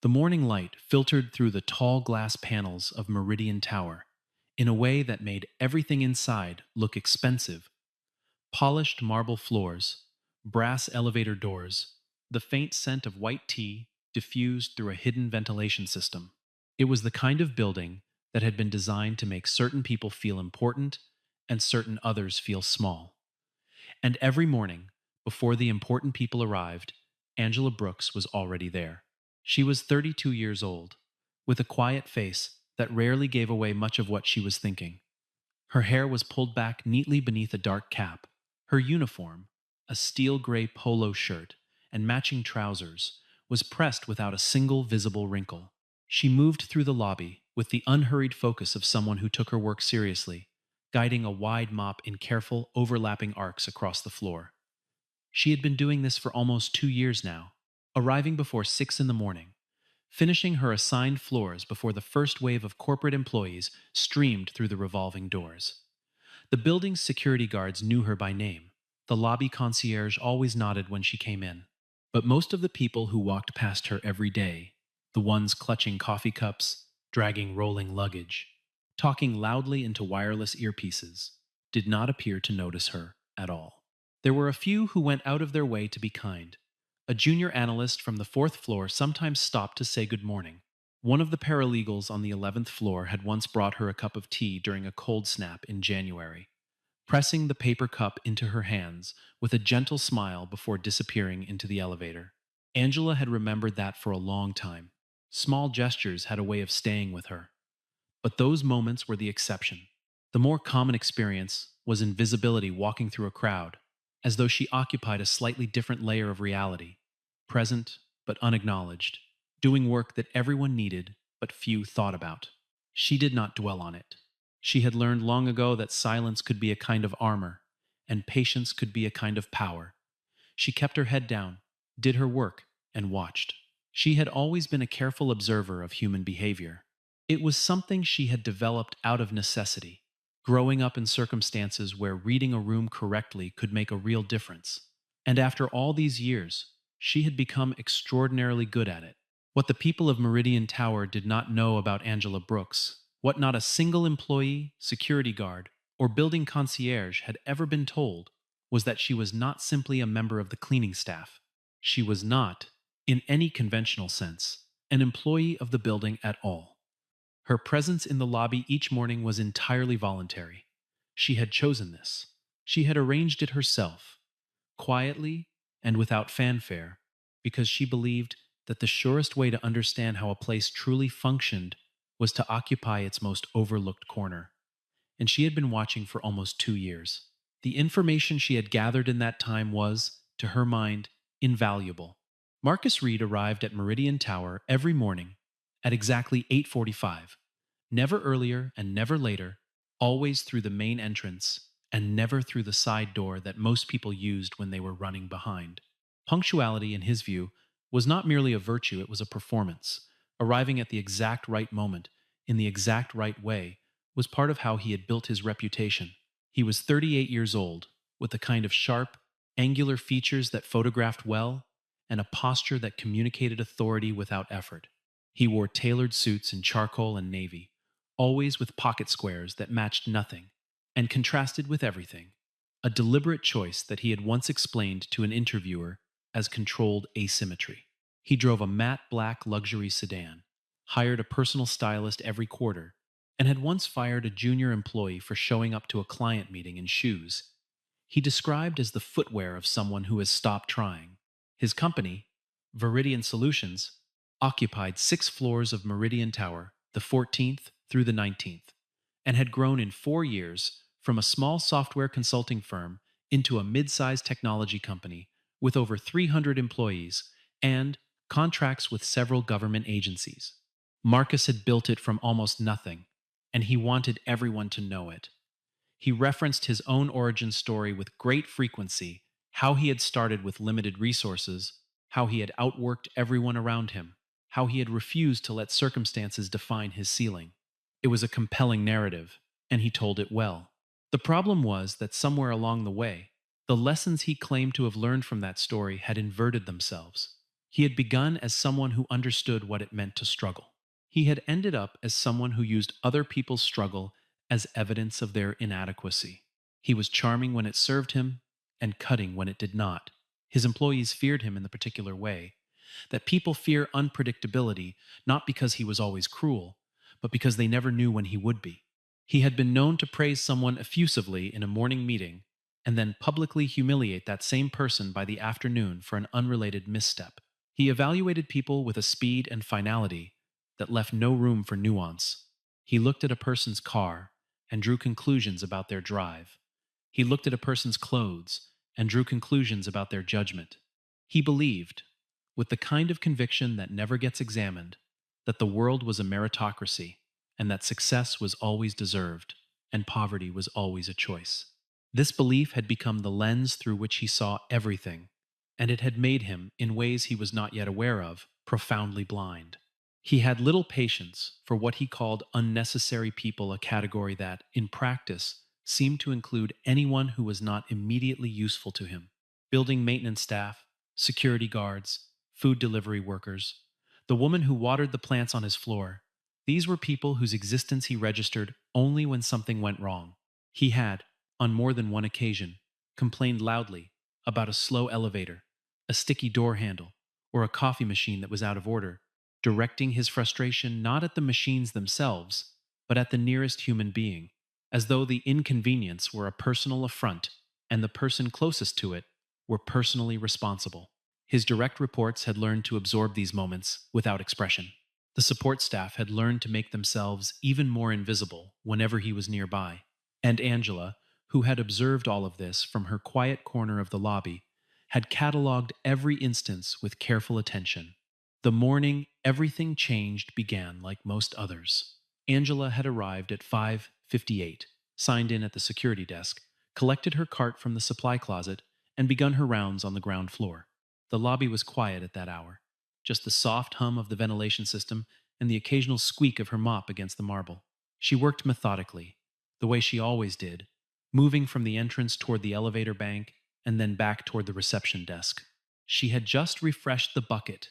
The morning light filtered through the tall glass panels of Meridian Tower in a way that made everything inside look expensive. Polished marble floors, brass elevator doors, the faint scent of white tea diffused through a hidden ventilation system. It was the kind of building that had been designed to make certain people feel important and certain others feel small. And every morning, before the important people arrived, Angela Brooks was already there. She was 32 years old, with a quiet face that rarely gave away much of what she was thinking. Her hair was pulled back neatly beneath a dark cap. Her uniform, a steel gray polo shirt and matching trousers, was pressed without a single visible wrinkle. She moved through the lobby with the unhurried focus of someone who took her work seriously, guiding a wide mop in careful, overlapping arcs across the floor. She had been doing this for almost 2 years now, arriving before 6 in the morning, finishing her assigned floors before the first wave of corporate employees streamed through the revolving doors. The building's security guards knew her by name. The lobby concierge always nodded when she came in. But most of the people who walked past her every day, the ones clutching coffee cups, dragging rolling luggage, talking loudly into wireless earpieces, did not appear to notice her at all. There were a few who went out of their way to be kind. A junior analyst from the fourth floor sometimes stopped to say good morning. One of the paralegals on the 11th floor had once brought her a cup of tea during a cold snap in January, pressing the paper cup into her hands with a gentle smile before disappearing into the elevator. Angela had remembered that for a long time. Small gestures had a way of staying with her. But those moments were the exception. The more common experience was invisibility walking through a crowd, as though she occupied a slightly different layer of reality, present but unacknowledged, doing work that everyone needed but few thought about. She did not dwell on it. She had learned long ago that silence could be a kind of armor, and patience could be a kind of power. She kept her head down, did her work, and watched. She had always been a careful observer of human behavior. It was something she had developed out of necessity, growing up in circumstances where reading a room correctly could make a real difference. And after all these years, she had become extraordinarily good at it. What the people of Meridian Tower did not know about Angela Brooks, what not a single employee, security guard, or building concierge had ever been told, was that she was not simply a member of the cleaning staff. She was not, in any conventional sense, an employee of the building at all. Her presence in the lobby each morning was entirely voluntary. She had chosen this. She had arranged it herself, quietly and without fanfare, because she believed that the surest way to understand how a place truly functioned was to occupy its most overlooked corner. And she had been watching for almost 2 years. The information she had gathered in that time was, to her mind, invaluable. Marcus Reed arrived at Meridian Tower every morning at exactly 8:45, never earlier and never later, always through the main entrance and never through the side door that most people used when they were running behind. Punctuality, in his view, was not merely a virtue, it was a performance. Arriving at the exact right moment, in the exact right way, was part of how he had built his reputation. He was 38 years old, with a kind of sharp, angular features that photographed well, and a posture that communicated authority without effort. He wore tailored suits in charcoal and navy, always with pocket squares that matched nothing and contrasted with everything, a deliberate choice that he had once explained to an interviewer as controlled asymmetry. He drove a matte black luxury sedan, hired a personal stylist every quarter, and had once fired a junior employee for showing up to a client meeting in shoes he described as the footwear of someone who has stopped trying. His company, Viridian Solutions, occupied 6 floors of Meridian Tower, the 14th through the 19th, and had grown in 4 years from a small software consulting firm into a mid-sized technology company with over 300 employees and contracts with several government agencies. Marcus had built it from almost nothing, and he wanted everyone to know it. He referenced his own origin story with great frequency, how he had started with limited resources, how he had outworked everyone around him, how he had refused to let circumstances define his ceiling. It was a compelling narrative, and he told it well. The problem was that somewhere along the way, the lessons he claimed to have learned from that story had inverted themselves. He had begun as someone who understood what it meant to struggle. He had ended up as someone who used other people's struggle as evidence of their inadequacy. He was charming when it served him and cutting when it did not. His employees feared him in the particular way that people fear unpredictability not because he was always cruel, but because they never knew when he would be. He had been known to praise someone effusively in a morning meeting and then publicly humiliate that same person by the afternoon for an unrelated misstep. He evaluated people with a speed and finality that left no room for nuance. He looked at a person's car and drew conclusions about their drive. He looked at a person's clothes and drew conclusions about their judgment. He believed, with the kind of conviction that never gets examined, that the world was a meritocracy and that success was always deserved and poverty was always a choice. This belief had become the lens through which he saw everything, and it had made him, in ways he was not yet aware of, profoundly blind. He had little patience for what he called unnecessary people, a category that, in practice, seemed to include anyone who was not immediately useful to him. Building maintenance staff, security guards, food delivery workers, the woman who watered the plants on his floor. These were people whose existence he registered only when something went wrong. He had, on more than one occasion, complained loudly about a slow elevator, a sticky door handle, or a coffee machine that was out of order, directing his frustration not at the machines themselves, but at the nearest human being, as though the inconvenience were a personal affront and the person closest to it were personally responsible. His direct reports had learned to absorb these moments without expression. The support staff had learned to make themselves even more invisible whenever he was nearby. And Angela, who had observed all of this from her quiet corner of the lobby, had catalogued every instance with careful attention. The morning everything changed began like most others. Angela had arrived at 5:58, signed in at the security desk, collected her cart from the supply closet, and begun her rounds on the ground floor. The lobby was quiet at that hour, just the soft hum of the ventilation system and the occasional squeak of her mop against the marble. She worked methodically, the way she always did, moving from the entrance toward the elevator bank and then back toward the reception desk. She had just refreshed the bucket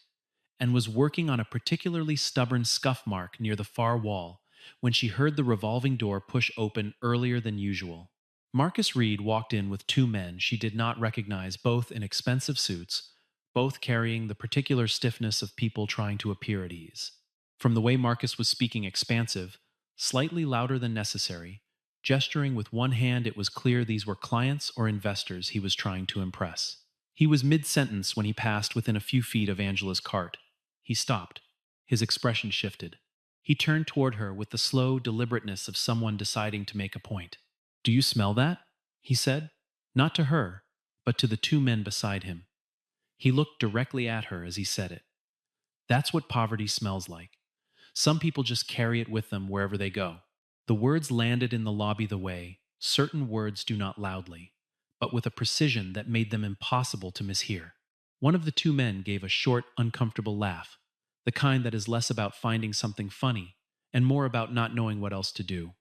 and was working on a particularly stubborn scuff mark near the far wall when she heard the revolving door push open earlier than usual. Marcus Reed walked in with two men she did not recognize, both in expensive suits, both carrying the particular stiffness of people trying to appear at ease. From the way Marcus was speaking expansive, slightly louder than necessary, gesturing with one hand, it was clear these were clients or investors he was trying to impress. He was mid-sentence when he passed within a few feet of Angela's cart. He stopped. His expression shifted. He turned toward her with the slow deliberateness of someone deciding to make a point. "Do you smell that?" he said, not to her, but to the two men beside him. He looked directly at her as he said it. "That's what poverty smells like. Some people just carry it with them wherever they go." The words landed in the lobby the way certain words do, not loudly, but with a precision that made them impossible to mishear. One of the two men gave a short, uncomfortable laugh, the kind that is less about finding something funny and more about not knowing what else to do.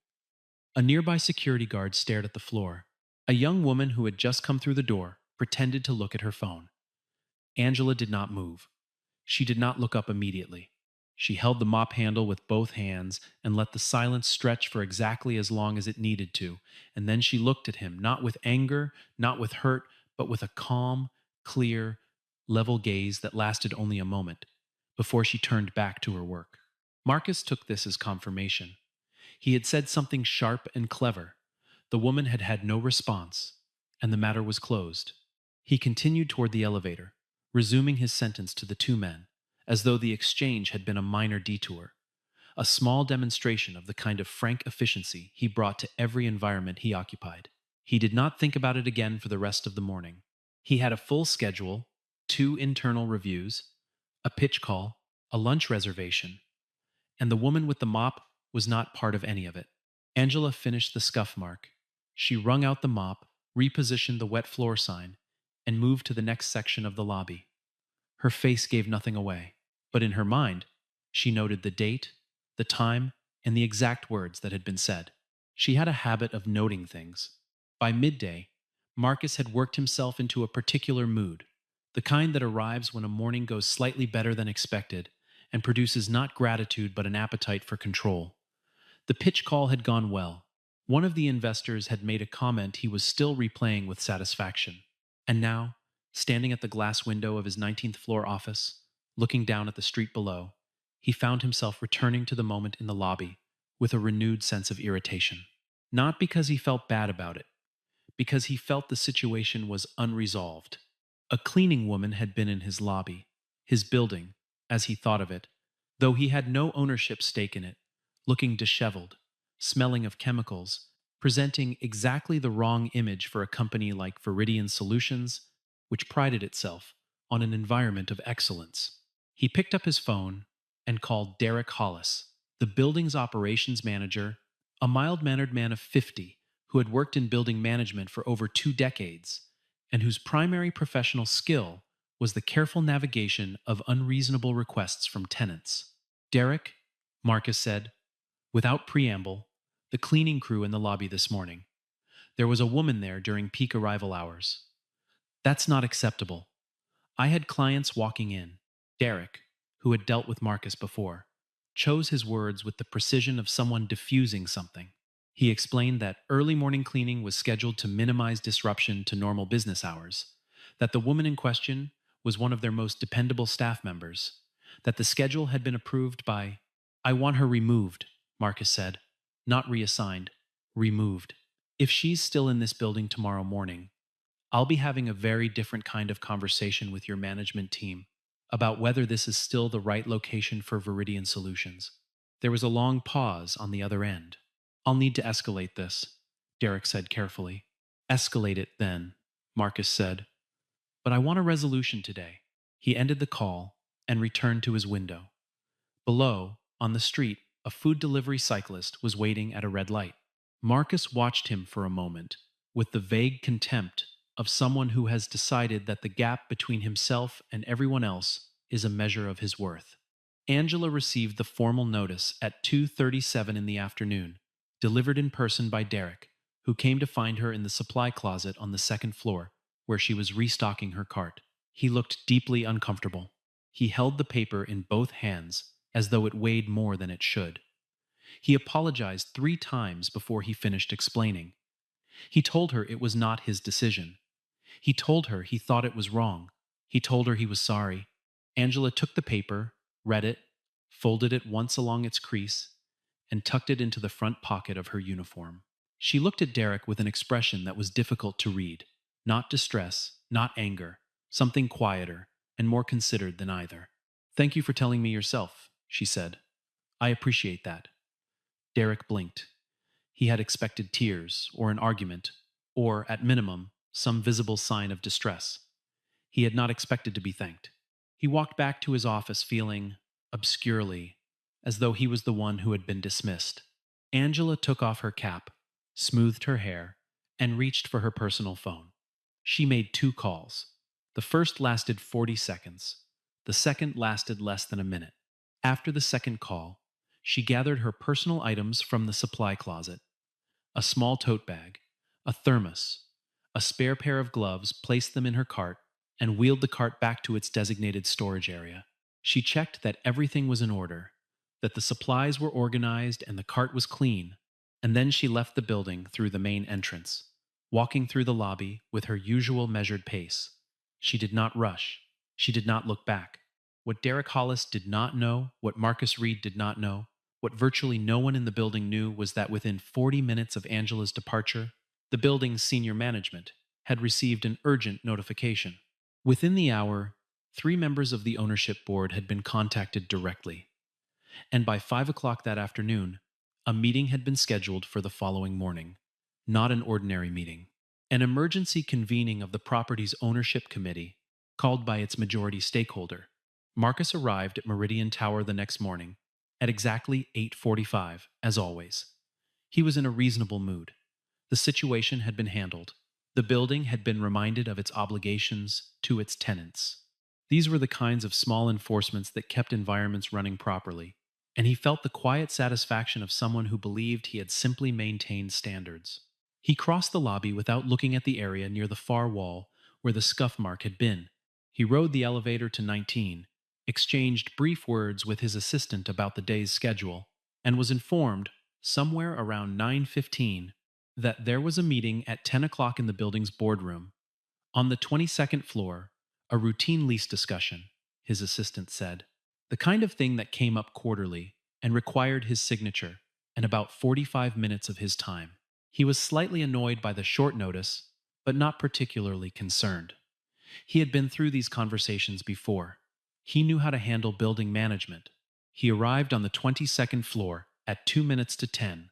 A nearby security guard stared at the floor. A young woman who had just come through the door pretended to look at her phone. Angela did not move. She did not look up immediately. She held the mop handle with both hands and let the silence stretch for exactly as long as it needed to, and then she looked at him, not with anger, not with hurt, but with a calm, clear, level gaze that lasted only a moment, before she turned back to her work. Marcus took this as confirmation. He had said something sharp and clever. The woman had had no response, and the matter was closed. He continued toward the elevator, resuming his sentence to the two men, as though the exchange had been a minor detour, a small demonstration of the kind of frank efficiency he brought to every environment he occupied. He did not think about it again for the rest of the morning. He had a full schedule, 2 internal reviews, a pitch call, a lunch reservation, and the woman with the mop was not part of any of it. Angela finished the scuff mark. She wrung out the mop, repositioned the wet floor sign, and moved to the next section of the lobby. Her face gave nothing away, but in her mind, she noted the date, the time, and the exact words that had been said. She had a habit of noting things. By midday, Marcus had worked himself into a particular mood, the kind that arrives when a morning goes slightly better than expected and produces not gratitude but an appetite for control. The pitch call had gone well. One of the investors had made a comment he was still replaying with satisfaction. And now, standing at the glass window of his 19th floor office, looking down at the street below, he found himself returning to the moment in the lobby with a renewed sense of irritation. Not because he felt bad about it, because he felt the situation was unresolved. A cleaning woman had been in his lobby, his building, as he thought of it, though he had no ownership stake in it, looking disheveled, smelling of chemicals, presenting exactly the wrong image for a company like Viridian Solutions, which prided itself on an environment of excellence. He picked up his phone and called Derek Hollis, the building's operations manager, a mild mannered man of 50 who had worked in building management for over 2 decades and whose primary professional skill was the careful navigation of unreasonable requests from tenants. Derek, Marcus said, without preamble, the cleaning crew in the lobby this morning. There was a woman there during peak arrival hours. That's not acceptable. I had clients walking in. Derek, who had dealt with Marcus before, chose his words with the precision of someone diffusing something. He explained that early morning cleaning was scheduled to minimize disruption to normal business hours, that the woman in question was one of their most dependable staff members, that the schedule had been approved by, I want her removed, Marcus said, not reassigned, removed. If she's still in this building tomorrow morning, I'll be having a very different kind of conversation with your management team about whether this is still the right location for Viridian Solutions. There was a long pause on the other end. I'll need to escalate this, Derek said carefully. Escalate it then, Marcus said. But I want a resolution today. He ended the call and returned to his window. Below, on the street, a food delivery cyclist was waiting at a red light. Marcus watched him for a moment, with the vague contempt of someone who has decided that the gap between himself and everyone else is a measure of his worth. Angela received the formal notice at 2:37 in the afternoon, delivered in person by Derek, who came to find her in the supply closet on the second floor, where she was restocking her cart. He looked deeply uncomfortable. He held the paper in both hands, as though it weighed more than it should. He apologized 3 times before he finished explaining. He told her it was not his decision. He told her he thought it was wrong. He told her he was sorry. Angela took the paper, read it, folded it once along its crease, and tucked it into the front pocket of her uniform. She looked at Derek with an expression that was difficult to read. Not distress, not anger, something quieter and more considered than either. Thank you for telling me yourself, she said. I appreciate that. Derek blinked. He had expected tears, or an argument, or, at minimum, some visible sign of distress. He had not expected to be thanked. He walked back to his office feeling, obscurely, as though he was the one who had been dismissed. Angela took off her cap, smoothed her hair, and reached for her personal phone. She made 2 calls. The first lasted 40 seconds. The second lasted less than a minute. After the second call, she gathered her personal items from the supply closet: a small tote bag, a thermos, a spare pair of gloves, placed them in her cart, and wheeled the cart back to its designated storage area. She checked that everything was in order, that the supplies were organized and the cart was clean, and then she left the building through the main entrance, walking through the lobby with her usual measured pace. She did not rush. She did not look back. What Derek Hollis did not know, what Marcus Reed did not know, what virtually no one in the building knew was that within 40 minutes of Angela's departure, the building's senior management had received an urgent notification. Within the hour, 3 members of the ownership board had been contacted directly, and by 5 o'clock that afternoon, a meeting had been scheduled for the following morning. Not an ordinary meeting. An emergency convening of the property's ownership committee, called by its majority stakeholder. Marcus arrived at Meridian Tower the next morning, at exactly 8:45, as always. He was in a reasonable mood. The situation had been handled. The building had been reminded of its obligations to its tenants. These were the kinds of small enforcements that kept environments running properly, and he felt the quiet satisfaction of someone who believed he had simply maintained standards. He crossed the lobby without looking at the area near the far wall where the scuff mark had been, He rode the elevator to 19, exchanged brief words with his assistant about the day's schedule, and was informed, somewhere around 9:15, that there was a meeting at 10 o'clock in the building's boardroom. On the 22nd floor, a routine lease discussion, his assistant said. The kind of thing that came up quarterly and required his signature and about 45 minutes of his time. He was slightly annoyed by the short notice, but not particularly concerned. He had been through these conversations before. He knew how to handle building management. He arrived on the 22nd floor at 2 minutes to 10,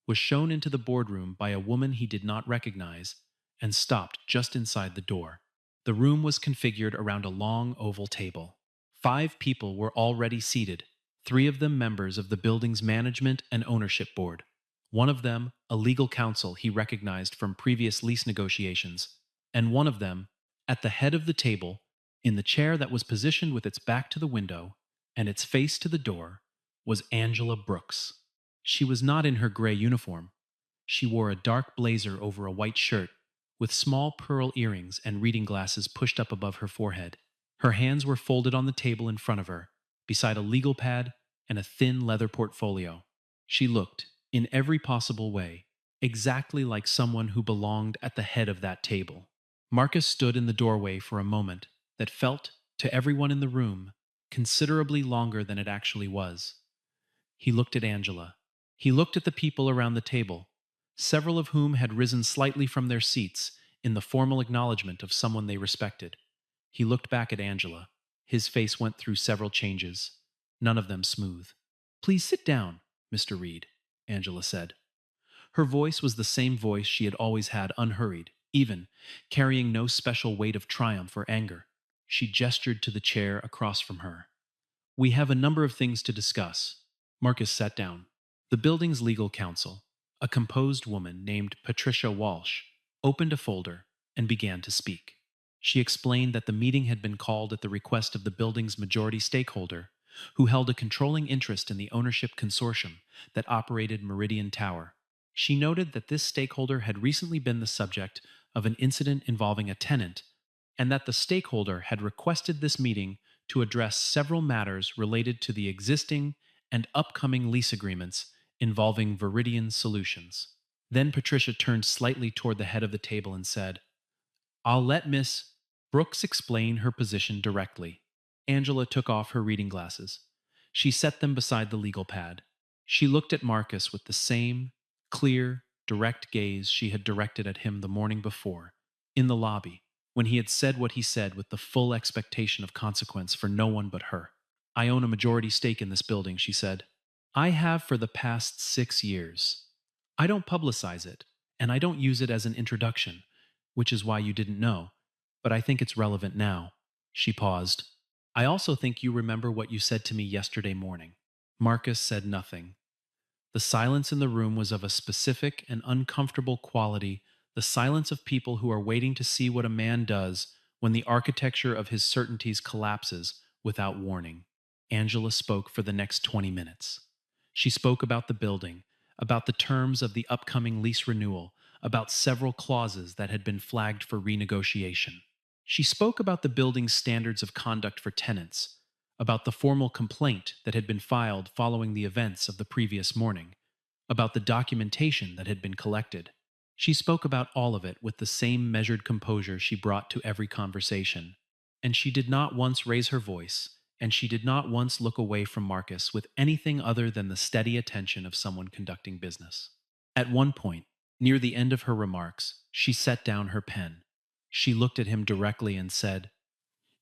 was shown into the boardroom by a woman he did not recognize, and stopped just inside the door. The room was configured around a long oval table. 5 people were already seated, 3 of them members of the building's management and ownership board. One of them, a legal counsel he recognized from previous lease negotiations, and one of them, at the head of the table, in the chair that was positioned with its back to the window and its face to the door, was Angela Brooks. She was not in her gray uniform. She wore a dark blazer over a white shirt, with small pearl earrings and reading glasses pushed up above her forehead. Her hands were folded on the table in front of her, beside a legal pad and a thin leather portfolio. She looked, in every possible way, exactly like someone who belonged at the head of that table. Marcus stood in the doorway for a moment that felt, to everyone in the room, considerably longer than it actually was. He looked at Angela. He looked at the people around the table, several of whom had risen slightly from their seats in the formal acknowledgement of someone they respected. He looked back at Angela. His face went through several changes, none of them smooth. "Please sit down, Mr. Reed," Angela said. Her voice was the same voice she had always had, unhurried, even, carrying no special weight of triumph or anger. She gestured to the chair across from her. "We have a number of things to discuss." Marcus sat down. The building's legal counsel, a composed woman named Patricia Walsh, opened a folder and began to speak. She explained that the meeting had been called at the request of the building's majority stakeholder, who held a controlling interest in the ownership consortium that operated Meridian Tower. She noted that this stakeholder had recently been the subject of an incident involving a tenant, and that the stakeholder had requested this meeting to address several matters related to the existing and upcoming lease agreements involving Viridian Solutions. Then Patricia turned slightly toward the head of the table and said, "I'll let Miss Brooks explain her position directly." Angela took off her reading glasses. She set them beside the legal pad. She looked at Marcus with the same clear, direct gaze she had directed at him the morning before, in the lobby, when he had said what he said with the full expectation of consequence for no one but her. "I own a majority stake in this building," she said. "I have for the past 6 years. I don't publicize it, and I don't use it as an introduction, which is why you didn't know, but I think it's relevant now." She paused. "I also think you remember what you said to me yesterday morning." Marcus said nothing. The silence in the room was of a specific and uncomfortable quality, the silence of people who are waiting to see what a man does when the architecture of his certainties collapses without warning. Angela spoke for the next 20 minutes. She spoke about the building, about the terms of the upcoming lease renewal, about several clauses that had been flagged for renegotiation. She spoke about the building's standards of conduct for tenants, about the formal complaint that had been filed following the events of the previous morning, about the documentation that had been collected. She spoke about all of it with the same measured composure she brought to every conversation, and she did not once raise her voice, and she did not once look away from Marcus with anything other than the steady attention of someone conducting business. At one point, near the end of her remarks, she set down her pen. She looked at him directly and said,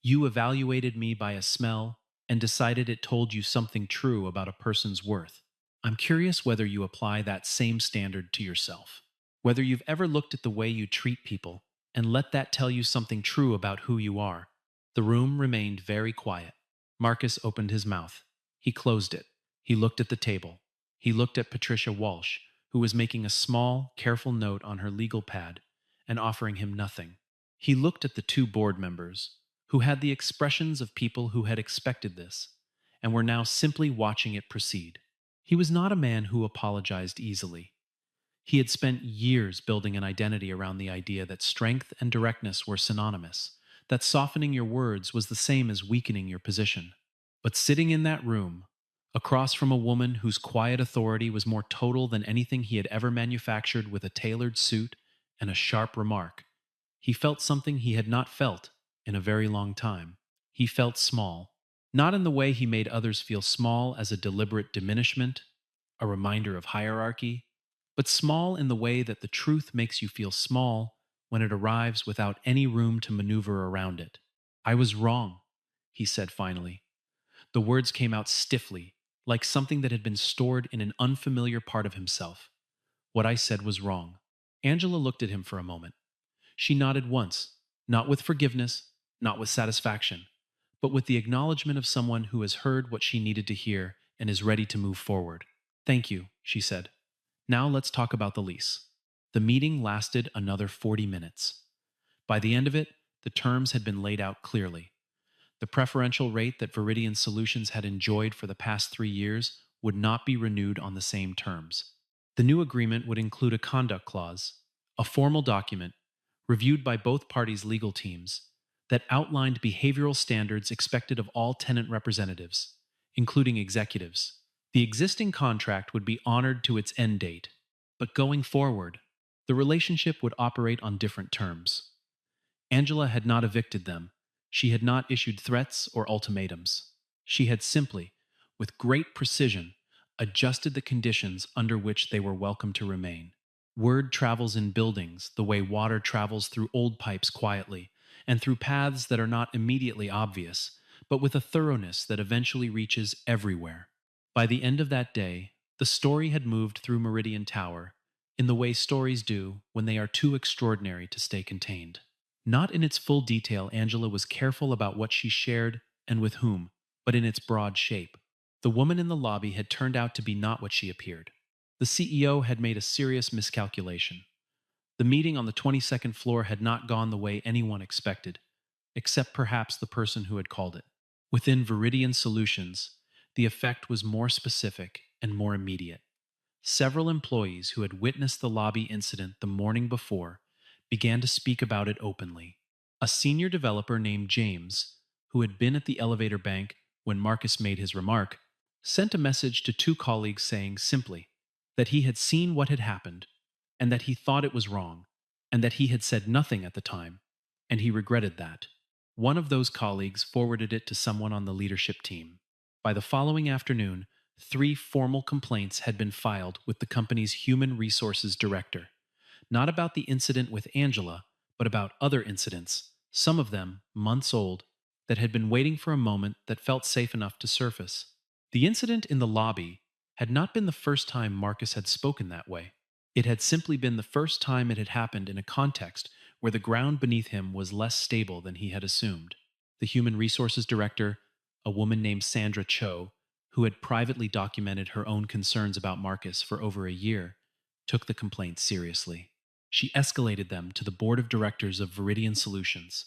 "You evaluated me by a smell and decided it told you something true about a person's worth. I'm curious whether you apply that same standard to yourself. Whether you've ever looked at the way you treat people and let that tell you something true about who you are." The room remained very quiet. Marcus opened his mouth. He closed it. He looked at the table. He looked at Patricia Walsh, who was making a small, careful note on her legal pad and offering him nothing. He looked at the 2 board members, who had the expressions of people who had expected this and were now simply watching it proceed. He was not a man who apologized easily. He had spent years building an identity around the idea that strength and directness were synonymous, that softening your words was the same as weakening your position. But sitting in that room, across from a woman whose quiet authority was more total than anything he had ever manufactured with a tailored suit and a sharp remark, he felt something he had not felt in a very long time. He felt small, not in the way he made others feel small as a deliberate diminishment, a reminder of hierarchy, but small in the way that the truth makes you feel small when it arrives without any room to maneuver around it. I was wrong, he said finally. The words came out stiffly, like something that had been stored in an unfamiliar part of himself. What I said was wrong. Angela looked at him for a moment. She nodded once, not with forgiveness, not with satisfaction, but with the acknowledgement of someone who has heard what she needed to hear and is ready to move forward. Thank you, she said. Now let's talk about the lease. The meeting lasted another 40 minutes. By the end of it, the terms had been laid out clearly. The preferential rate that Viridian Solutions had enjoyed for the past 3 years would not be renewed on the same terms. The new agreement would include a conduct clause, a formal document, reviewed by both parties' legal teams, that outlined behavioral standards expected of all tenant representatives, including executives. The existing contract would be honored to its end date, but going forward, the relationship would operate on different terms. Angela had not evicted them. She had not issued threats or ultimatums. She had simply, with great precision, adjusted the conditions under which they were welcome to remain. Word travels in buildings the way water travels through old pipes quietly, and through paths that are not immediately obvious, but with a thoroughness that eventually reaches everywhere. By the end of that day, the story had moved through Meridian Tower in the way stories do when they are too extraordinary to stay contained. Not in its full detail, Angela was careful about what she shared and with whom, but in its broad shape. The woman in the lobby had turned out to be not what she appeared. The CEO had made a serious miscalculation. The meeting on the 22nd floor had not gone the way anyone expected, except perhaps the person who had called it. Within Viridian Solutions, the effect was more specific and more immediate. Several employees who had witnessed the lobby incident the morning before began to speak about it openly. A senior developer named James, who had been at the elevator bank when Marcus made his remark, sent a message to two colleagues saying simply that he had seen what had happened and that he thought it was wrong and that he had said nothing at the time, and he regretted that. One of those colleagues forwarded it to someone on the leadership team. By the following afternoon, 3 formal complaints had been filed with the company's human resources director, not about the incident with Angela, but about other incidents, some of them months old, that had been waiting for a moment that felt safe enough to surface. The incident in the lobby had not been the first time Marcus had spoken that way. It had simply been the first time it had happened in a context where the ground beneath him was less stable than he had assumed. The human resources director, a woman named Sandra Cho, who had privately documented her own concerns about Marcus for over a year, took the complaints seriously. She escalated them to the board of directors of Viridian Solutions,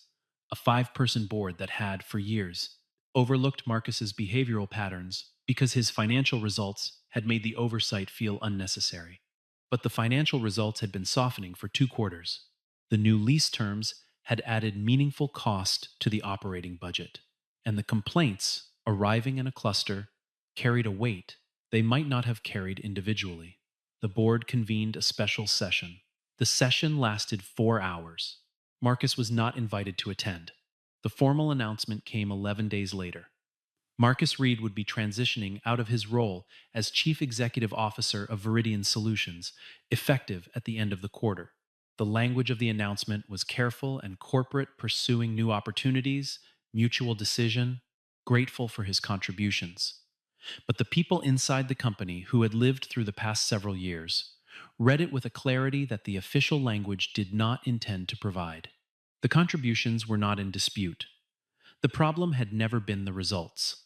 a 5-person board that had, for years, overlooked Marcus's behavioral patterns because his financial results had made the oversight feel unnecessary. But the financial results had been softening for 2 quarters. The new lease terms had added meaningful cost to the operating budget, and the complaints, arriving in a cluster, carried a weight they might not have carried individually. The board convened a special session. The session lasted 4 hours. Marcus was not invited to attend. The formal announcement came 11 days later. Marcus Reed would be transitioning out of his role as Chief Executive Officer of Viridian Solutions, effective at the end of the quarter. The language of the announcement was careful and corporate, pursuing new opportunities, mutual decision, grateful for his contributions. But the people inside the company who had lived through the past several years read it with a clarity that the official language did not intend to provide. The contributions were not in dispute. The problem had never been the results.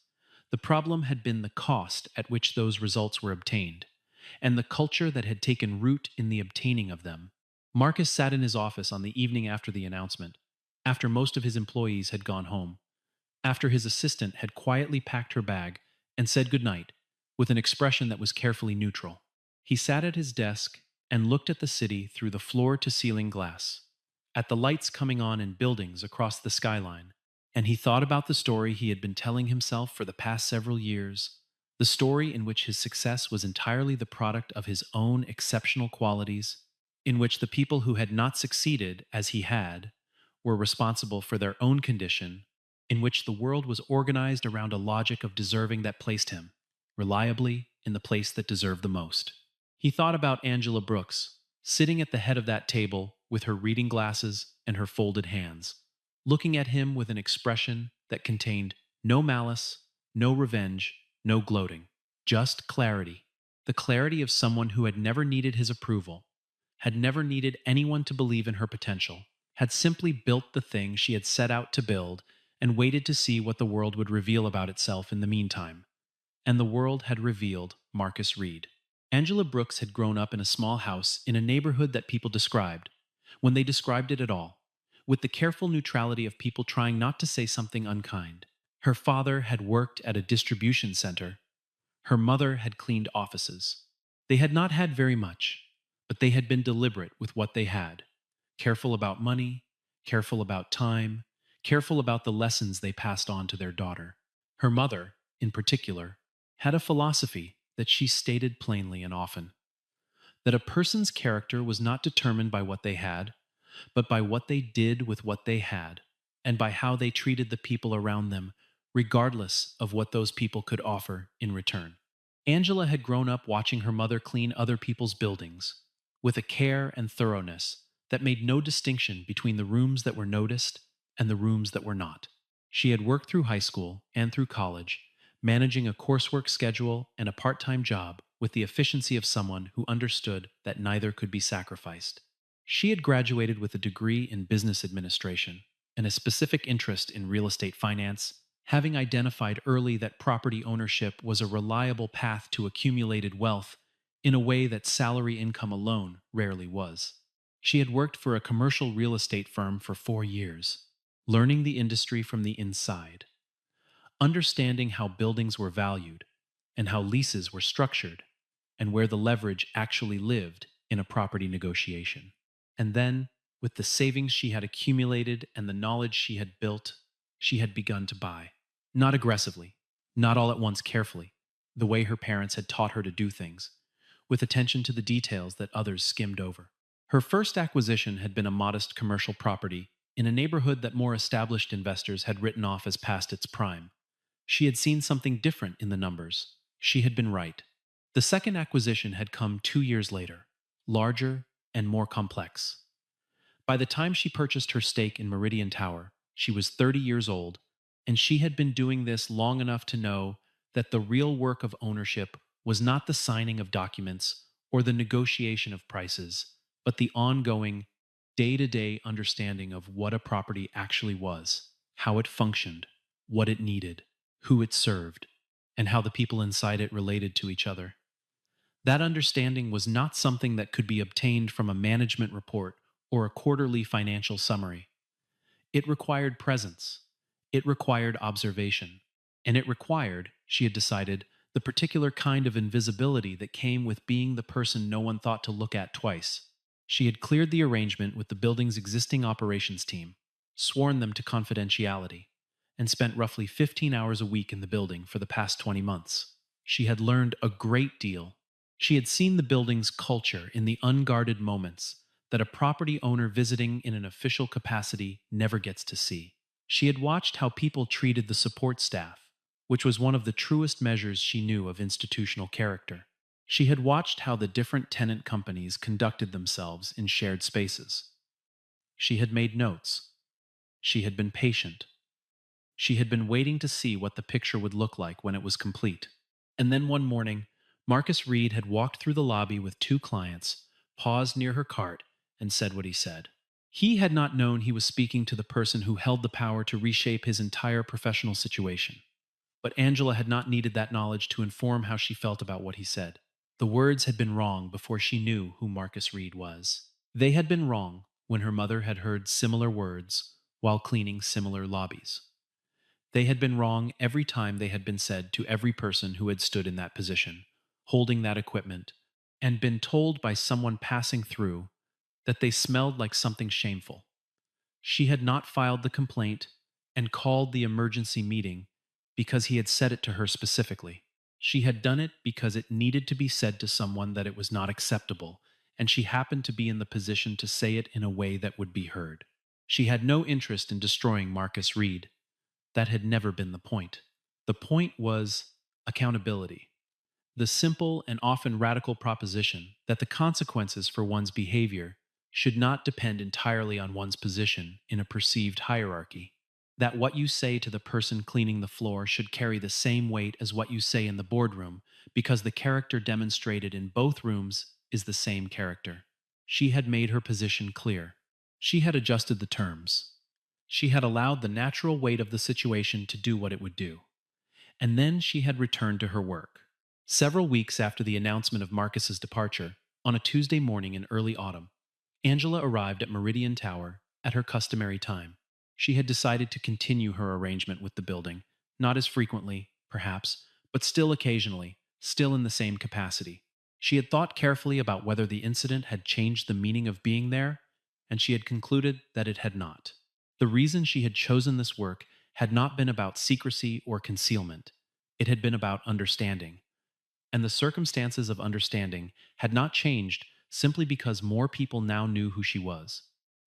The problem had been the cost at which those results were obtained, and the culture that had taken root in the obtaining of them. Marcus sat in his office on the evening after the announcement, after most of his employees had gone home, after his assistant had quietly packed her bag and said goodnight, with an expression that was carefully neutral. He sat at his desk and looked at the city through the floor-to-ceiling glass. at the lights coming on in buildings across the skyline, and he thought about the story he had been telling himself for the past several years, the story in which his success was entirely the product of his own exceptional qualities, in which the people who had not succeeded as he had were responsible for their own condition, in which the world was organized around a logic of deserving that placed him, reliably, in the place that deserved the most. He thought about Angela Brooks, sitting at the head of that table with her reading glasses and her folded hands, looking at him with an expression that contained no malice, no revenge, no gloating, just clarity. The clarity of someone who had never needed his approval, had never needed anyone to believe in her potential, had simply built the thing she had set out to build and waited to see what the world would reveal about itself in the meantime. And the world had revealed Marcus Reed. Angela Brooks had grown up in a small house in a neighborhood that people described, when they described it at all, with the careful neutrality of people trying not to say something unkind. Her father had worked at a distribution center. Her mother had cleaned offices. They had not had very much, but they had been deliberate with what they had, careful about money, careful about time, careful about the lessons they passed on to their daughter. Her mother, in particular, had a philosophy that she stated plainly and often, that a person's character was not determined by what they had, but by what they did with what they had, and by how they treated the people around them, regardless of what those people could offer in return. Angela had grown up watching her mother clean other people's buildings, with a care and thoroughness that made no distinction between the rooms that were noticed and the rooms that were not. She had worked through high school and through college, managing a coursework schedule and a part-time job with the efficiency of someone who understood that neither could be sacrificed. She had graduated with a degree in business administration and a specific interest in real estate finance, having identified early that property ownership was a reliable path to accumulated wealth in a way that salary income alone rarely was. She had worked for a commercial real estate firm for 4 years, learning the industry from the inside, understanding how buildings were valued and how leases were structured and where the leverage actually lived in a property negotiation. And then, with the savings she had accumulated and the knowledge she had built, she had begun to buy. Not aggressively, not all at once carefully, the way her parents had taught her to do things, with attention to the details that others skimmed over. Her first acquisition had been a modest commercial property in a neighborhood that more established investors had written off as past its prime. She had seen something different in the numbers. She had been right. The second acquisition had come 2 years later, larger and more complex. By the time she purchased her stake in Meridian Tower, she was 30 years old, and she had been doing this long enough to know that the real work of ownership was not the signing of documents or the negotiation of prices, but the ongoing, day to day understanding of what a property actually was, how it functioned, what it needed, who it served, and how the people inside it related to each other. That understanding was not something that could be obtained from a management report or a quarterly financial summary. It required presence, it required observation, and it required, she had decided, the particular kind of invisibility that came with being the person no one thought to look at twice. She had cleared the arrangement with the building's existing operations team, sworn them to confidentiality, and spent roughly 15 hours a week in the building for the past 20 months. She had learned a great deal. She had seen the building's culture in the unguarded moments that a property owner visiting in an official capacity never gets to see. She had watched how people treated the support staff, which was one of the truest measures she knew of institutional character. She had watched how the different tenant companies conducted themselves in shared spaces. She had made notes. She had been patient. She had been waiting to see what the picture would look like when it was complete. And then one morning, Marcus Reed had walked through the lobby with two clients, paused near her cart, and said what he said. He had not known he was speaking to the person who held the power to reshape his entire professional situation. But Angela had not needed that knowledge to inform how she felt about what he said. The words had been wrong before she knew who Marcus Reed was. They had been wrong when her mother had heard similar words while cleaning similar lobbies. They had been wrong every time they had been said to every person who had stood in that position, holding that equipment, and been told by someone passing through that they smelled like something shameful. She had not filed the complaint and called the emergency meeting because he had said it to her specifically. She had done it because it needed to be said to someone that it was not acceptable, and she happened to be in the position to say it in a way that would be heard. She had no interest in destroying Marcus Reed. That had never been the point. The point was accountability. The simple and often radical proposition that the consequences for one's behavior should not depend entirely on one's position in a perceived hierarchy. That what you say to the person cleaning the floor should carry the same weight as what you say in the boardroom because the character demonstrated in both rooms is the same character. She had made her position clear. She had adjusted the terms. She had allowed the natural weight of the situation to do what it would do. And then she had returned to her work. Several weeks after the announcement of Marcus's departure, on a Tuesday morning in early autumn, Angela arrived at Meridian Tower at her customary time. She had decided to continue her arrangement with the building, not as frequently, perhaps, but still occasionally, still in the same capacity. She had thought carefully about whether the incident had changed the meaning of being there, and she had concluded that it had not. The reason she had chosen this work had not been about secrecy or concealment. It had been about understanding. And the circumstances of understanding had not changed simply because more people now knew who she was.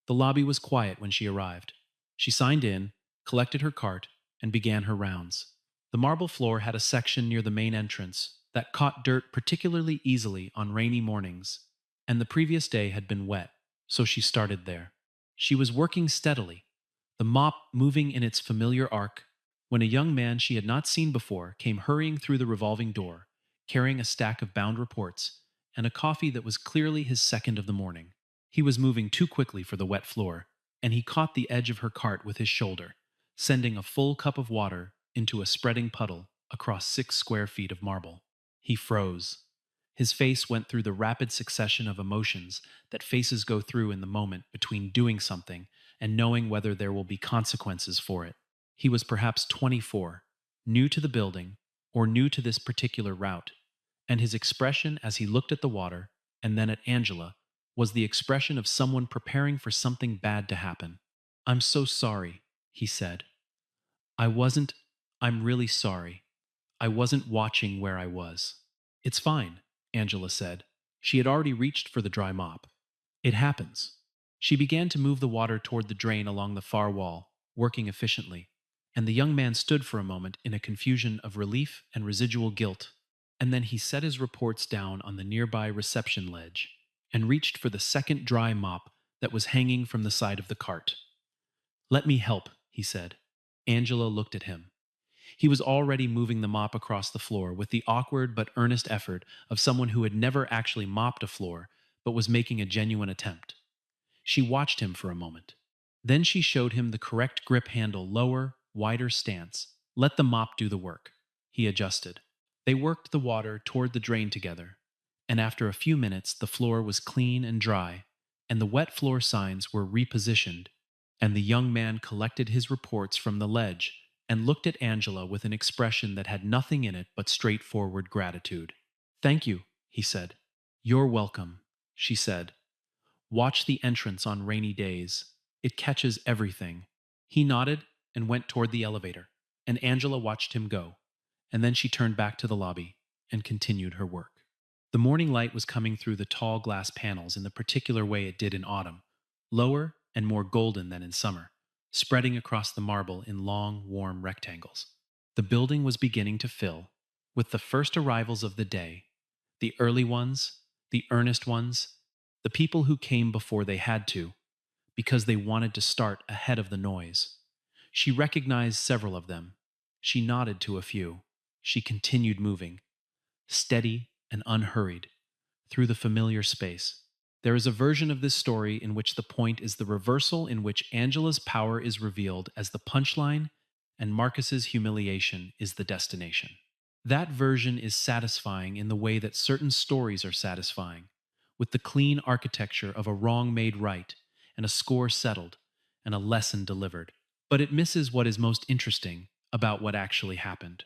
The lobby was quiet when she arrived. She signed in, collected her cart, and began her rounds. The marble floor had a section near the main entrance that caught dirt particularly easily on rainy mornings, and the previous day had been wet, so she started there. She was working steadily, the mop moving in its familiar arc, when a young man she had not seen before came hurrying through the revolving door, carrying a stack of bound reports and a coffee that was clearly his second of the morning. He was moving too quickly for the wet floor, and he caught the edge of her cart with his shoulder, sending a full cup of water into a spreading puddle across 6 square feet of marble. He froze. His face went through the rapid succession of emotions that faces go through in the moment between doing something and knowing whether there will be consequences for it. He was perhaps 24, new to the building, or new to this particular route, and his expression as he looked at the water and then at Angela was the expression of someone preparing for something bad to happen. "I'm so sorry," he said. "I wasn't, I'm really sorry. I wasn't watching where I was." "It's fine," Angela said. She had already reached for the dry mop. "It happens." She began to move the water toward the drain along the far wall, working efficiently, and the young man stood for a moment in a confusion of relief and residual guilt. And then he set his reports down on the nearby reception ledge and reached for the second dry mop that was hanging from the side of the cart. "Let me help," he said. Angela looked at him. He was already moving the mop across the floor with the awkward but earnest effort of someone who had never actually mopped a floor but was making a genuine attempt. She watched him for a moment. Then she showed him the correct grip handle, lower, wider stance. Let the mop do the work. He adjusted. They worked the water toward the drain together, and after a few minutes the floor was clean and dry, and the wet floor signs were repositioned, and the young man collected his reports from the ledge and looked at Angela with an expression that had nothing in it but straightforward gratitude. "Thank you," he said. "You're welcome," she said. "Watch the entrance on rainy days. It catches everything." He nodded and went toward the elevator, and Angela watched him go, and then she turned back to the lobby and continued her work. The morning light was coming through the tall glass panels in the particular way it did in autumn, lower and more golden than in summer, spreading across the marble in long, warm rectangles. The building was beginning to fill with the first arrivals of the day, the early ones, the earnest ones, the people who came before they had to, because they wanted to start ahead of the noise. She recognized several of them. She nodded to a few. She continued moving, steady and unhurried, through the familiar space. There is a version of this story in which the point is the reversal in which Angela's power is revealed as the punchline and Marcus's humiliation is the destination. That version is satisfying in the way that certain stories are satisfying, with the clean architecture of a wrong made right and a score settled and a lesson delivered. But it misses what is most interesting about what actually happened.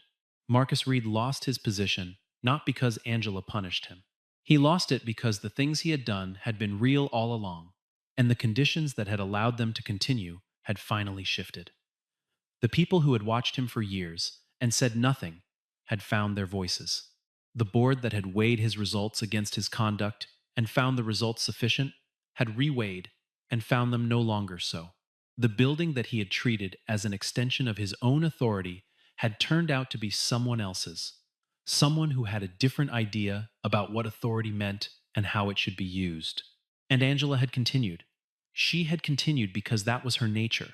Marcus Reed lost his position not because Angela punished him. He lost it because the things he had done had been real all along, and the conditions that had allowed them to continue had finally shifted. The people who had watched him for years and said nothing had found their voices. The board that had weighed his results against his conduct and found the results sufficient had reweighed and found them no longer so. The building that he had treated as an extension of his own authority had turned out to be someone else's, someone who had a different idea about what authority meant and how it should be used. And Angela had continued. She had continued because that was her nature,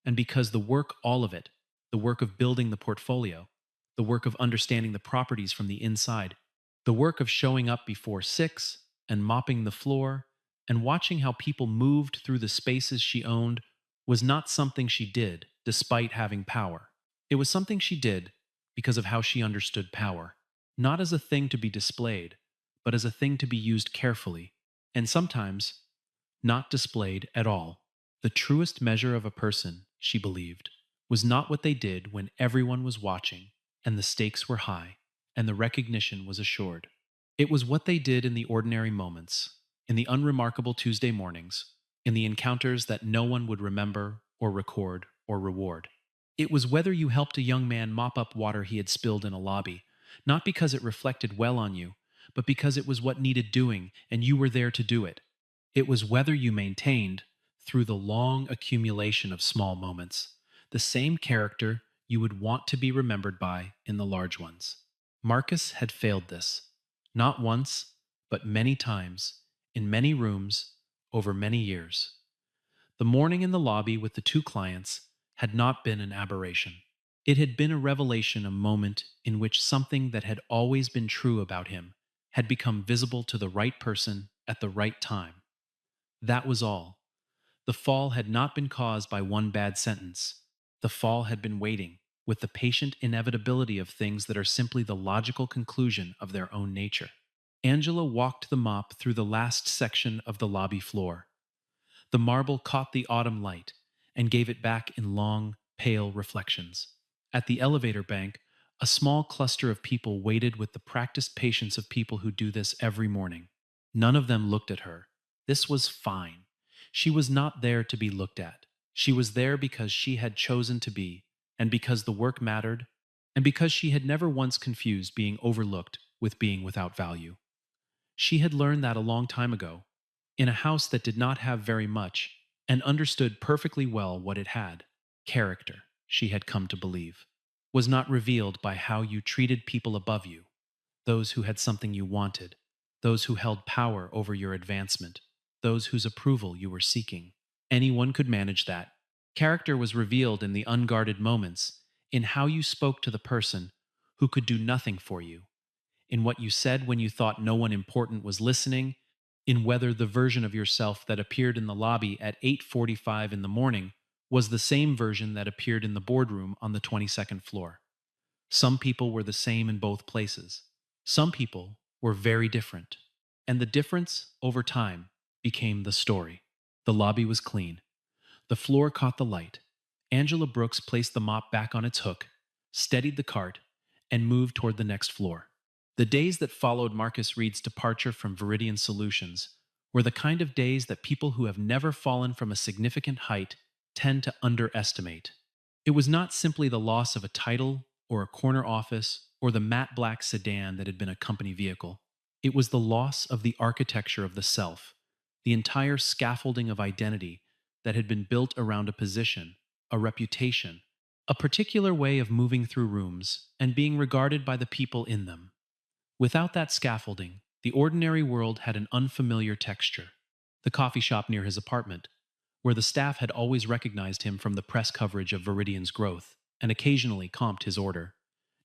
and because the work, all of it, the work of building the portfolio, the work of understanding the properties from the inside, the work of showing up before six and mopping the floor and watching how people moved through the spaces she owned was not something she did despite having power. It was something she did because of how she understood power, not as a thing to be displayed, but as a thing to be used carefully, and sometimes not displayed at all. The truest measure of a person, she believed, was not what they did when everyone was watching and the stakes were high and the recognition was assured. It was what they did in the ordinary moments, in the unremarkable Tuesday mornings, in the encounters that no one would remember or record or reward. It was whether you helped a young man mop up water he had spilled in a lobby, not because it reflected well on you, but because it was what needed doing and you were there to do it. It was whether you maintained, through the long accumulation of small moments, the same character you would want to be remembered by in the large ones. Marcus had failed this, not once, but many times, in many rooms, over many years. The morning in the lobby with the two clients had not been an aberration. It had been a revelation, a moment in which something that had always been true about him had become visible to the right person at the right time. That was all. The fall had not been caused by one bad sentence. The fall had been waiting, with the patient inevitability of things that are simply the logical conclusion of their own nature. Angela walked the mop through the last section of the lobby floor. The marble caught the autumn light and gave it back in long, pale reflections. At the elevator bank, a small cluster of people waited with the practiced patience of people who do this every morning. None of them looked at her. This was fine. She was not there to be looked at. She was there because she had chosen to be, and because the work mattered, and because she had never once confused being overlooked with being without value. She had learned that a long time ago, in a house that did not have very much, and understood perfectly well what it had. Character, she had come to believe, was not revealed by how you treated people above you, those who had something you wanted, those who held power over your advancement, those whose approval you were seeking. Anyone could manage that. Character was revealed in the unguarded moments, in how you spoke to the person who could do nothing for you, in what you said when you thought no one important was listening, in whether the version of yourself that appeared in the lobby at 8:45 in the morning was the same version that appeared in the boardroom on the 22nd floor. Some people were the same in both places. Some people were very different. And the difference, over time, became the story. The lobby was clean. The floor caught the light. Angela Brooks placed the mop back on its hook, steadied the cart, and moved toward the next floor. The days that followed Marcus Reed's departure from Viridian Solutions were the kind of days that people who have never fallen from a significant height tend to underestimate. It was not simply the loss of a title or a corner office or the matte black sedan that had been a company vehicle. It was the loss of the architecture of the self, the entire scaffolding of identity that had been built around a position, a reputation, a particular way of moving through rooms and being regarded by the people in them. Without that scaffolding, the ordinary world had an unfamiliar texture. The coffee shop near his apartment, where the staff had always recognized him from the press coverage of Viridian's growth and occasionally comped his order,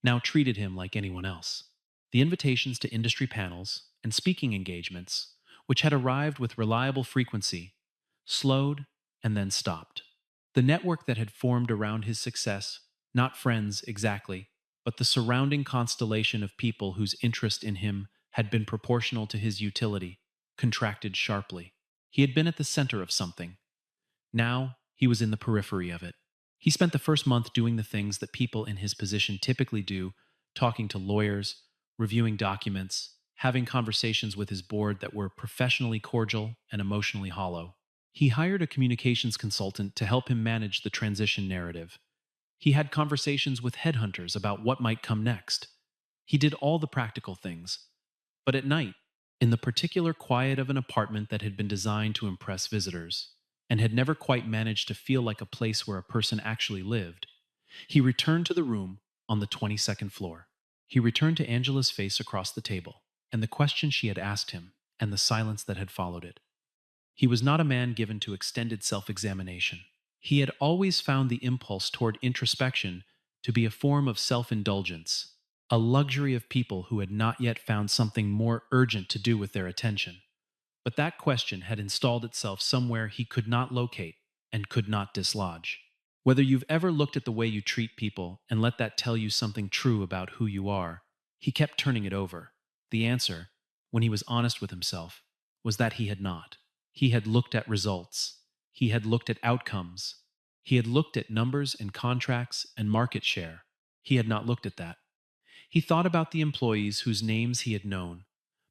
now treated him like anyone else. The invitations to industry panels and speaking engagements, which had arrived with reliable frequency, slowed and then stopped. The network that had formed around his success, not friends exactly, but the surrounding constellation of people whose interest in him had been proportional to his utility, contracted sharply. He had been at the center of something. Now he was in the periphery of it. He spent the first month doing the things that people in his position typically do, talking to lawyers, reviewing documents, having conversations with his board that were professionally cordial and emotionally hollow. He hired a communications consultant to help him manage the transition narrative. He had conversations with headhunters about what might come next. He did all the practical things. But at night, in the particular quiet of an apartment that had been designed to impress visitors, and had never quite managed to feel like a place where a person actually lived, he returned to the room on the 22nd floor. He returned to Angela's face across the table, and the question she had asked him, and the silence that had followed it. He was not a man given to extended self examination. He had always found the impulse toward introspection to be a form of self indulgence, a luxury of people who had not yet found something more urgent to do with their attention. But that question had installed itself somewhere he could not locate and could not dislodge. Whether you've ever looked at the way you treat people and let that tell you something true about who you are, he kept turning it over. The answer, when he was honest with himself, was that he had not. He had looked at results. He had looked at outcomes. He had looked at numbers and contracts and market share. He had not looked at that. He thought about the employees whose names he had known,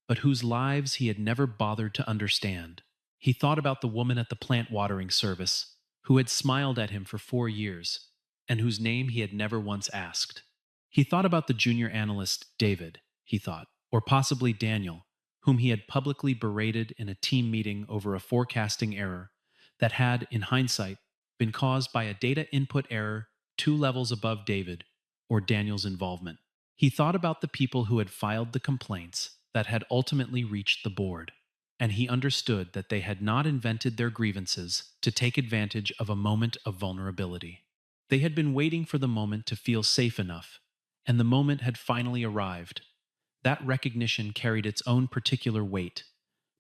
but whose lives he had never bothered to understand. He thought about the woman at the plant watering service, who had smiled at him for 4 years, and whose name he had never once asked. He thought about the junior analyst, David, he thought, or possibly Daniel, whom he had publicly berated in a team meeting over a forecasting error that had, in hindsight, been caused by a data input error 2 levels above David or Daniel's involvement. He thought about the people who had filed the complaints that had ultimately reached the board, and he understood that they had not invented their grievances to take advantage of a moment of vulnerability. They had been waiting for the moment to feel safe enough, and the moment had finally arrived. That recognition carried its own particular weight,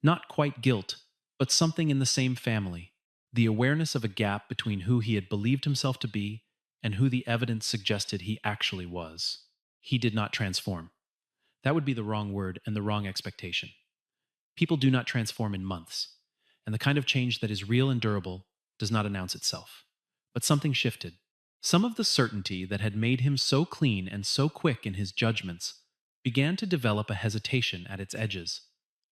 not quite guilt, but something in the same family, the awareness of a gap between who he had believed himself to be and who the evidence suggested he actually was. He did not transform. That would be the wrong word and the wrong expectation. People do not transform in months, and the kind of change that is real and durable does not announce itself. But something shifted. Some of the certainty that had made him so clean and so quick in his judgments began to develop a hesitation at its edges,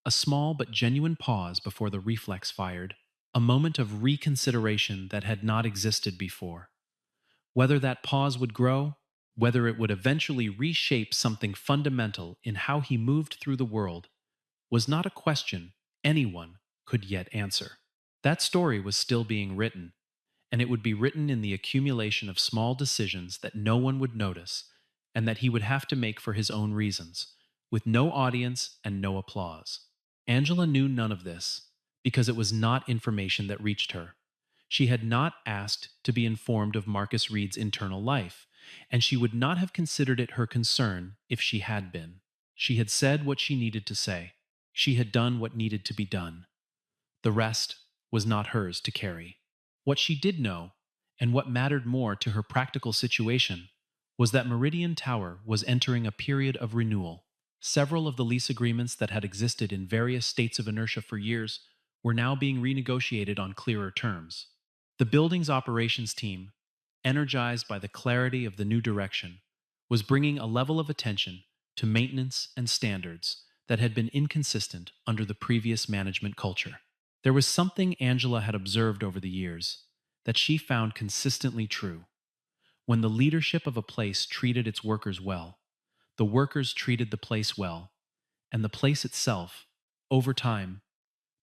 a small but genuine pause before the reflex fired, a moment of reconsideration that had not existed before. Whether that pause would grow, whether it would eventually reshape something fundamental in how he moved through the world, was not a question anyone could yet answer. That story was still being written, and it would be written in the accumulation of small decisions that no one would notice and that he would have to make for his own reasons, with no audience and no applause. Angela knew none of this because it was not information that reached her. She had not asked to be informed of Marcus Reed's internal life, and she would not have considered it her concern if she had been. She had said what she needed to say. She had done what needed to be done. The rest was not hers to carry. What she did know, and what mattered more to her practical situation, was that Meridian Tower was entering a period of renewal. Several of the lease agreements that had existed in various states of inertia for years were now being renegotiated on clearer terms. The building's operations team, energized by the clarity of the new direction, was bringing a level of attention to maintenance and standards that had been inconsistent under the previous management culture. There was something Angela had observed over the years that she found consistently true. When the leadership of a place treated its workers well, the workers treated the place well, and the place itself, over time,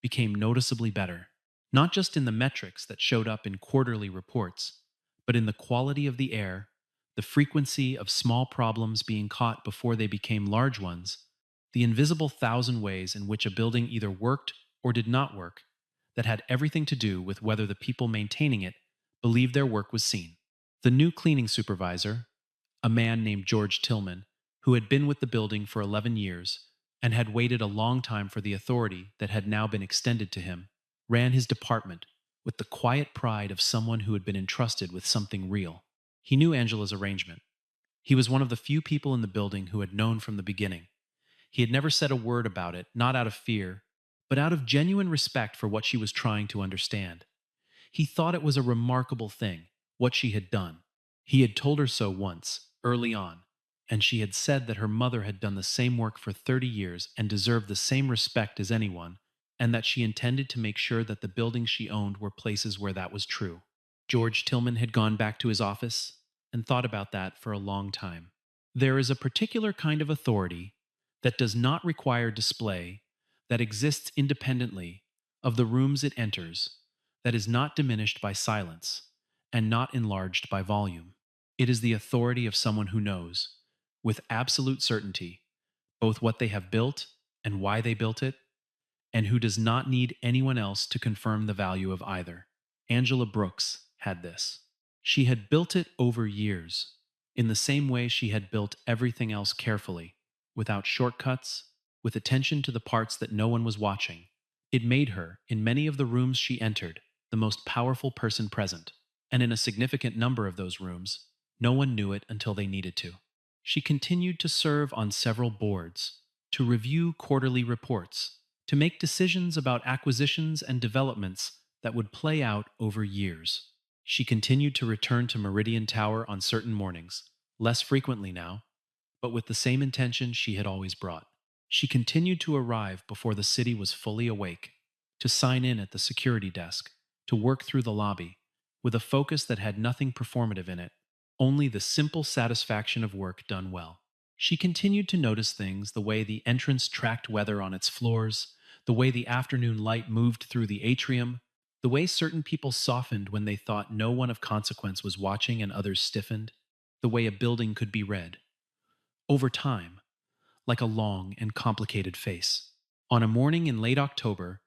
became noticeably better, not just in the metrics that showed up in quarterly reports, but in the quality of the air, the frequency of small problems being caught before they became large ones, the invisible thousand ways in which a building either worked or did not work, that had everything to do with whether the people maintaining it believed their work was seen. The new cleaning supervisor, a man named George Tillman, who had been with the building for 11 years and had waited a long time for the authority that had now been extended to him, ran his department with the quiet pride of someone who had been entrusted with something real. He knew Angela's arrangement. He was one of the few people in the building who had known from the beginning. He had never said a word about it, not out of fear, but out of genuine respect for what she was trying to understand. He thought it was a remarkable thing, what she had done. He had told her so once, early on, and she had said that her mother had done the same work for 30 years and deserved the same respect as anyone, and that she intended to make sure that the buildings she owned were places where that was true. George Tillman had gone back to his office and thought about that for a long time. There is a particular kind of authority that does not require display, that exists independently of the rooms it enters, that is not diminished by silence, and not enlarged by volume. It is the authority of someone who knows, with absolute certainty, both what they have built and why they built it, and who does not need anyone else to confirm the value of either. Angela Brooks had this. She had built it over years, in the same way she had built everything else carefully, without shortcuts, with attention to the parts that no one was watching. It made her, in many of the rooms she entered, the most powerful person present, and in a significant number of those rooms, no one knew it until they needed to. She continued to serve on several boards, to review quarterly reports, to make decisions about acquisitions and developments that would play out over years. She continued to return to Meridian Tower on certain mornings, less frequently now, but with the same intention she had always brought. She continued to arrive before the city was fully awake, to sign in at the security desk, to work through the lobby, with a focus that had nothing performative in it, only the simple satisfaction of work done well. She continued to notice things, the way the entrance tracked weather on its floors, the way the afternoon light moved through the atrium, the way certain people softened when they thought no one of consequence was watching and others stiffened, the way a building could be read, over time, like a long and complicated face. On a morning in late October,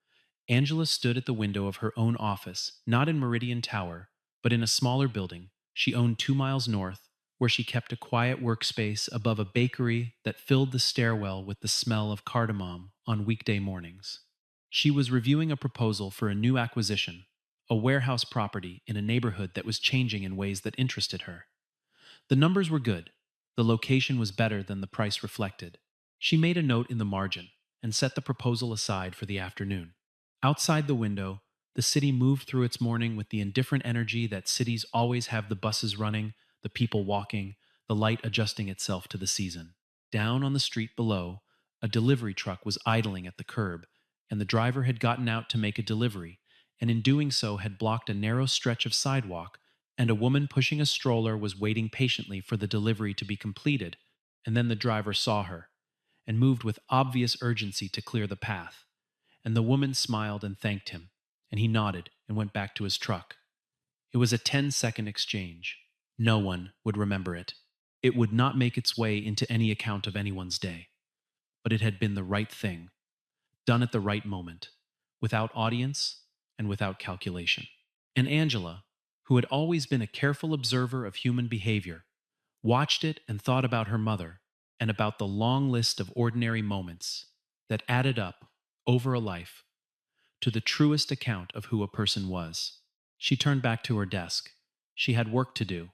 Angela stood at the window of her own office, not in Meridian Tower, but in a smaller building she owned 2 miles north, where she kept a quiet workspace above a bakery that filled the stairwell with the smell of cardamom on weekday mornings. She was reviewing a proposal for a new acquisition, a warehouse property in a neighborhood that was changing in ways that interested her. The numbers were good. The location was better than the price reflected. She made a note in the margin and set the proposal aside for the afternoon. Outside the window, the city moved through its morning with the indifferent energy that cities always have: the buses running, the people walking, the light adjusting itself to the season. Down on the street below, a delivery truck was idling at the curb, and the driver had gotten out to make a delivery, and in doing so had blocked a narrow stretch of sidewalk, and a woman pushing a stroller was waiting patiently for the delivery to be completed, and then the driver saw her, and moved with obvious urgency to clear the path, and the woman smiled and thanked him, and he nodded and went back to his truck. It was a 10-second exchange. No one would remember it. It would not make its way into any account of anyone's day. But it had been the right thing, done at the right moment, without audience and without calculation. And Angela, who had always been a careful observer of human behavior, watched it and thought about her mother and about the long list of ordinary moments that added up, over a life, to the truest account of who a person was. She turned back to her desk. She had work to do,